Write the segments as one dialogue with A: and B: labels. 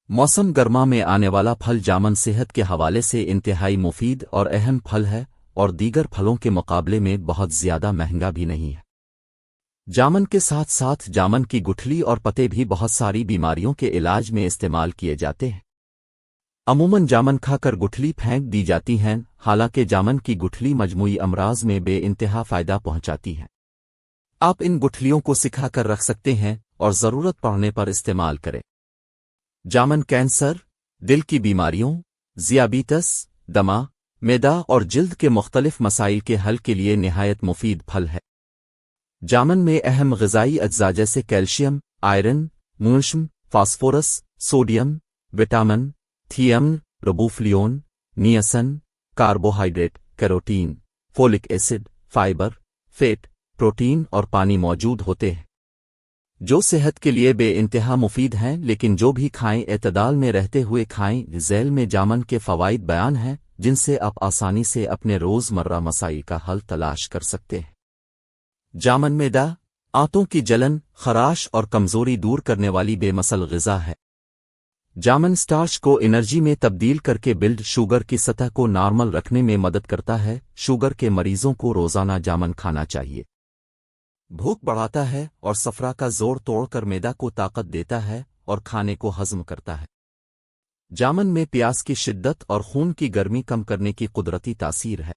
A: मौसम गर्मा में आने वाला फल जामन सेहत के हवाले से इंतहाई मुफीद और अहम फल है और दीगर फलों के मुकाबले में बहुत ज़्यादा महंगा भी नहीं है। जामन के साथ साथ जामन की गुठली और पत्ते भी बहुत सारी बीमारियों के इलाज में इस्तेमाल किए जाते हैं। अमूमन जामन खाकर गुठली फेंक दी जाती हैं, हालांकि जामन की गुठली मजमूई अमराज में बेइंतहा फ़ायदा पहुंचाती है। आप इन गुठलियों को सिखा कर रख सकते हैं और ज़रूरत पड़ने पर इस्तेमाल करें। जामन कैंसर, दिल की बीमारियों, ज़ियाबीतस, दमा, मैदा और जिल्द के मुख्तलिफ मसाइल के हल के लिए निहायत मुफीद फल है। जामन में अहम ग़िज़ाई अज्जा जैसे कैल्शियम, आयरन, मूलश्म, phosphorus, sodium, vitamin, thiamine, riboflavin, niacin, carbohydrate, carotene, folic acid, fibre, fat, protein और पानी मौजूद होते हैं, जो सेहत के लिए बेइंतहा मुफीद हैं। लेकिन जो भी खाएं एतदाल में रहते हुए खाएं। ज़ैल में जामन के फ़वाइद बयान हैं, जिनसे आप आसानी से अपने रोज़मर्रा मसाइल का हल तलाश कर सकते हैं। जामन मैदा, आंतों की जलन, खराश और कमज़ोरी दूर करने वाली बेमसल ग़िज़ा है। जामन स्टार्च को एनर्जी में तब्दील करके ब्लड शुगर की सतह को नॉर्मल रखने में मदद करता है। शुगर के मरीजों को रोज़ाना जामन खाना चाहिए। भूख बढ़ाता है और सफरा का जोर तोड़कर मैदा को ताकत देता है और खाने को हज़म करता है। जामन में प्यास की शिद्दत और खून की गर्मी कम करने की कुदरती तासीर है।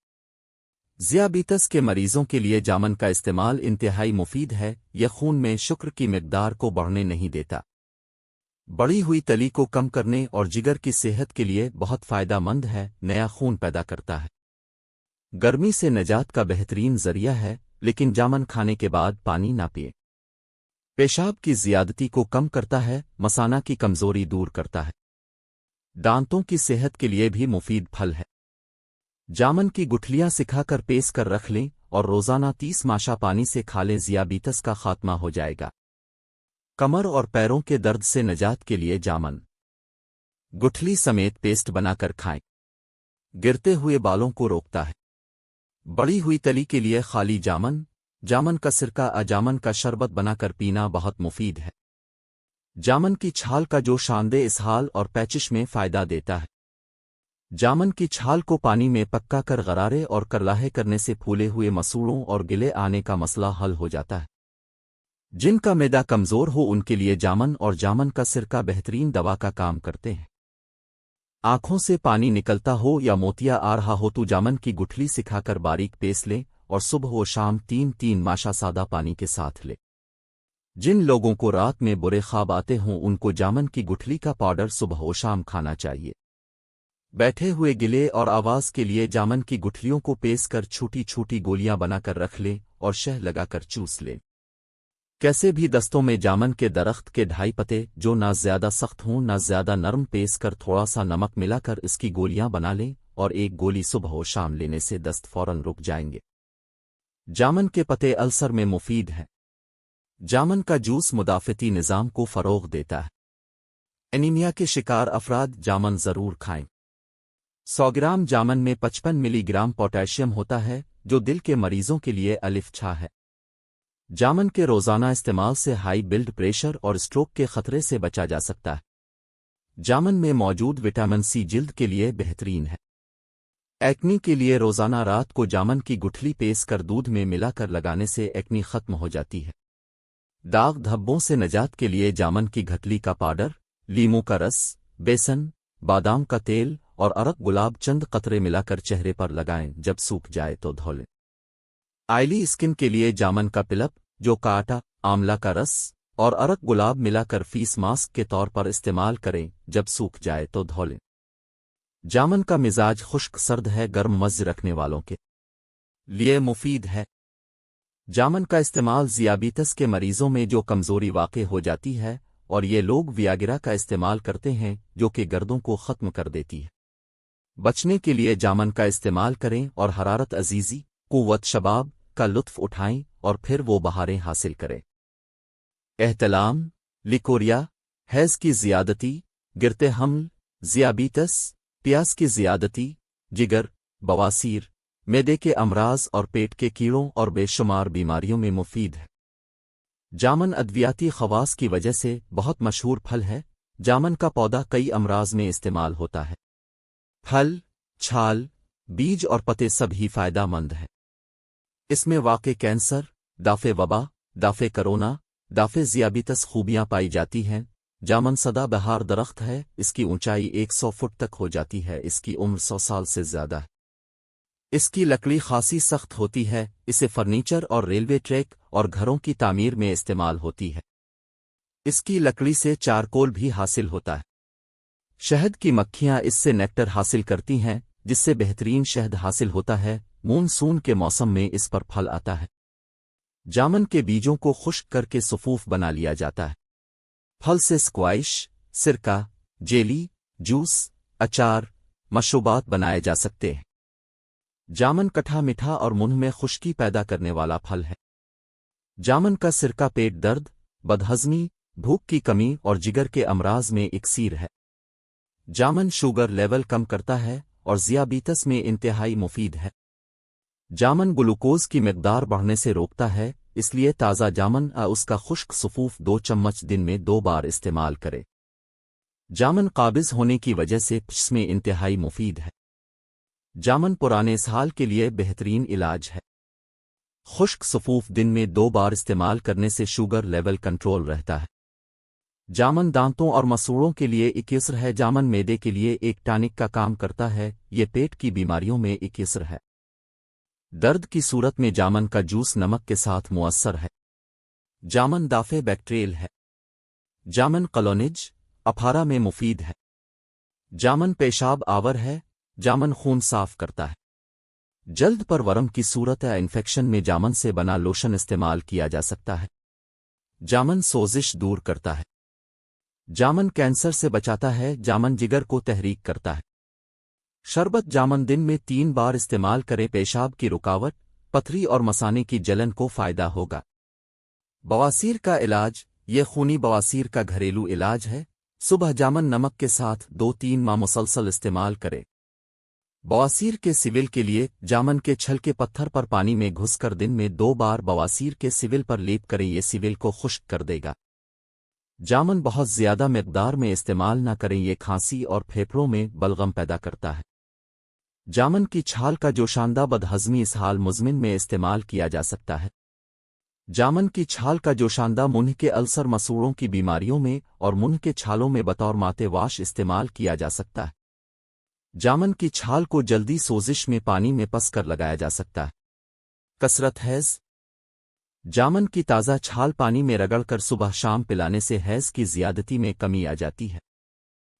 A: ज़ियाबीतस के मरीजों के लिए जामन का इस्तेमाल इंतहाई मुफीद है। यह खून में शुक्र की मिकदार को बढ़ने नहीं देता, बढ़ी हुई तली को कम करने और जिगर की सेहत के लिए बहुत फ़ायदेमंद है। नया खून पैदा करता है। गर्मी से निजात का बेहतरीन ज़रिया है, लेकिन जामन खाने के बाद पानी ना पिए। पेशाब की ज़ियादती को कम करता है, मसाना की कमज़ोरी दूर करता है। दांतों की सेहत के लिए भी मुफीद फल है। जामन की गुठलियां सिखाकर पेस कर रख लें और रोज़ाना 30 माशा पानी से खा लें। ज़ियाबीतस का खात्मा हो जाएगा। कमर और पैरों के दर्द से निजात के लिए जामन गुठली समेत पेस्ट बनाकर खाएं। गिरते हुए बालों को रोकता है। बढ़ी हुई तली के लिए खाली जामन, जामन का सिरका अजामन का शरबत बनाकर पीना बहुत मुफीद है। जामन की छाल का जो शानदे इसहाल और पैचिश में फ़ायदा देता है। जामन की छाल को पानी में पक्का कर गरारे और करलाहे करने से फूले हुए मसूड़ों और गिले आने का मसला हल हो जाता है। जिनका मैदा कमज़ोर हो उनके लिए जामन और जामन का सिरका बेहतरीन दवा का काम करते हैं। आँखों से पानी निकलता हो या मोतिया आ रहा हो तो जामन की गुठली सिखाकर बारीक पेस लें और सुबह व शाम 3-3 माशा सादा पानी के साथ लें। जिन लोगों को रात में बुरे ख्वाब आते हों उनको जामन की गुठली का पाउडर सुबह व शाम खाना चाहिए। बैठे हुए गिले और आवाज़ के लिए जामन की गुठलियों को पेस कर छोटी छोटी गोलियां बनाकर रख लें और शह लगाकर चूस लें। कैसे भी दस्तों में जामन के दरख्त के 2.5 पत्ते, जो ना ज़्यादा सख्त हों ना ज़्यादा नरम, पेस कर थोड़ा सा नमक मिलाकर इसकी गोलियां बना लें और एक गोली सुबह व शाम लेने से दस्त फौरन रुक जाएंगे। जामन के पत्ते अल्सर में मुफीद हैं। जामन का जूस मुदाफ़ती निज़ाम को फ़रोग़ देता है। एनीमिया के शिकार अफराद जामन ज़रूर खाएं। 100 ग्राम जामन में 55 मिलीग्राम पोटेशियम होता है, जो दिल के मरीजों के लिए अलिफ़ है। जामन के रोज़ाना इस्तेमाल से हाई ब्लड प्रेशर और स्ट्रोक के खतरे से बचा जा सकता है। जामन में मौजूद विटामिन सी जिल्द के लिए बेहतरीन है। एक्नी के लिए रोज़ाना रात को जामन की गुठली पेस कर दूध में मिलाकर लगाने से एक्नी खत्म हो जाती है। दाग धब्बों से निजात के लिए जामन की घटली का पाउडर, लीमू का रस, बेसन, बादाम का तेल और अरक गुलाब चंद कतरे मिलाकर चेहरे पर लगाएं। जब सूख जाए तो धो लें। आयली स्किन के लिए जामन का पिलप, जो काटा, आंवला का रस और अरक गुलाब मिलाकर फीस मास्क के तौर पर इस्तेमाल करें। जब सूख जाए तो धो लें। जामन का मिजाज खुश्क सर्द है, गर्म मज़ रखने वालों के लिए मुफीद है। जामन का इस्तेमाल ज़ियाबीतस के मरीजों में जो कमज़ोरी वाक़े हो जाती है और ये लोग वियागिरा का इस्तेमाल करते हैं, जो कि गर्दों को ख़त्म कर देती है। बचने के लिए जामन का इस्तेमाल करें और हरारत अजीज़ी, कुव्वत शबाब का लुत्फ़ उठाएं और फिर वो बहारें हासिल करें। एहतलाम, लिकोरिया, हैज़ की ज़ियादती, गिरते हमल, ज़ियाबीतस, प्यास की ज़ियादती, जिगर, बवासीर, मैदे के अमराज और पेट के कीड़ों और बेशुमार बीमारियों में मुफीद है। जामन अद्वियाती खवास की वजह से बहुत मशहूर फल है, जामन का पौधा कई अमराज में इस्तेमाल होता है। फल, छाल, बीज और पत्ते सभी फायदेमंद हैं। इसमें वाक़ई कैंसर, दाफे वबा, दाफे कोरोना, दाफे ज़ियाबितस खूबियां पाई जाती हैं। जामन सदाबहार दरख्त है, इसकी ऊंचाई 100 फुट तक हो जाती है, इसकी उम्र 100 साल से ज़्यादा है। इसकी लकड़ी खासी सख्त होती है, इसे फर्नीचर और रेलवे ट्रैक और घरों की तामीर में इस्तेमाल होती है। इसकी लकड़ी से चारकोल भी हासिल होता है। शहद की मक्खियां इससे नेक्टर हासिल करती हैं, जिससे बेहतरीन शहद हासिल होता है। मानसून के मौसम में इस पर फल आता है। जामन के बीजों को खुश्क करके सफूफ बना लिया जाता है। फल से स्क्वाइश, सिरका, जेली, जूस, अचार, मशरूबात बनाए जा सकते हैं। जामन कठा मीठा और मुंह में खुश्की पैदा करने वाला फल है। जामन का सिरका पेट दर्द, बदहज़मी, भूख की कमी और जिगर के अमराज में इक्सीर है। जामन शुगर लेवल कम करता है और ज़ियाबितस में इंतहाई मुफीद है। जामन ग्लूकोज की मिकदार बढ़ने से रोकता है, इसलिए ताज़ा जामन उसका खुश्क सफूफ 2 चम्मच दिन में 2 बार इस्तेमाल करे। जामन काबिज होने की वजह से इसमें इंतहाई मुफीद है। जामन पुराने इसहाल के लिए बेहतरीन इलाज है। खुश्क सफूफ दिन में 2 बार इस्तेमाल करने से शुगर लेवल कंट्रोल रहता है। जामन दांतों और मसूड़ों के लिए एक यसर है। जामन मैदे के लिए एक टॉनिक का काम करता है, ये पेट की बीमारियों में एक यसर है। दर्द की सूरत में जामन का जूस नमक के साथ मुअस्सर है। जामन दाफे बैक्टीरियल है। जामन कलोनिज, अफारा में मुफीद है। जामन पेशाब आवर है। जामन खून साफ करता है। जल्द पर वरम की सूरत या इन्फेक्शन में जामन से बना लोशन इस्तेमाल किया जा सकता है। जामन सोजिश दूर करता है। जामन कैंसर से बचाता है। जामन जिगर को तहरीक करता है। शरबत जामन दिन में 3 बार इस्तेमाल करें। पेशाब की रुकावट, पथरी और मसाने की जलन को फ़ायदा होगा। बवासीर का इलाज, ये खूनी बवासीर का घरेलू इलाज है। सुबह जामन नमक के साथ 2-3 माह मुसलसल इस्तेमाल करें। बवासीर के सिविल के लिए जामन के छल के पत्थर पर पानी में घुसकर दिन में 2 बार बवासीर के सिविल पर लेप करें, ये सिविल को खुश्क कर देगा। जामन बहुत ज़्यादा मिकदार में इस्तेमाल न करें, ये खांसी और फेफड़ों में बलगम पैदा करता है। जामन की छाल का जोशानदा बदहज़मी इसहाल मुज़मिन में इस्तेमाल किया जा सकता है। जामन की छाल का जोशानदा मुंह के अल्सर मसूड़ों की बीमारियों में और मुंह के छालों में बतौर माते वाश इस्तेमाल किया जा सकता है। जामन की छाल को जल्दी सोजिश में पानी में पस कर लगाया जा सकता है। कसरत हैज़, जामन की ताज़ा छाल पानी में रगड़कर सुबह शाम पिलाने से हैज़ की ज़ियादती में कमी आ जाती है।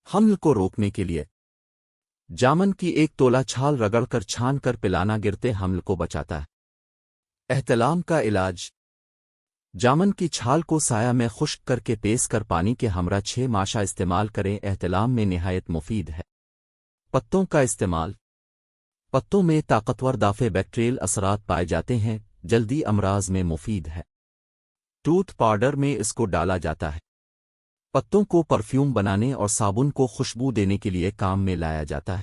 A: हमल को रोकने के लिए जामन की 1 तोला छाल रगड़कर छान कर पिलाना गिरते हमल को बचाता है। एहतलाम का इलाज, जामन की छाल को साया में खुश्क करके पेस कर पानी के हमरा 6 माशा इस्तेमाल करें। एहतलाम में निहायत मुफीद है। पत्तों का इस्तेमाल, पत्तों में ताकतवर दाफे बैक्टीरियल असरात पाए जाते हैं, जल्दी अमराज में मुफीद है। टूथ पाउडर में इसको डाला जाता है। पत्तों को परफ्यूम बनाने और साबुन को खुशबू देने के लिए काम में लाया जाता है।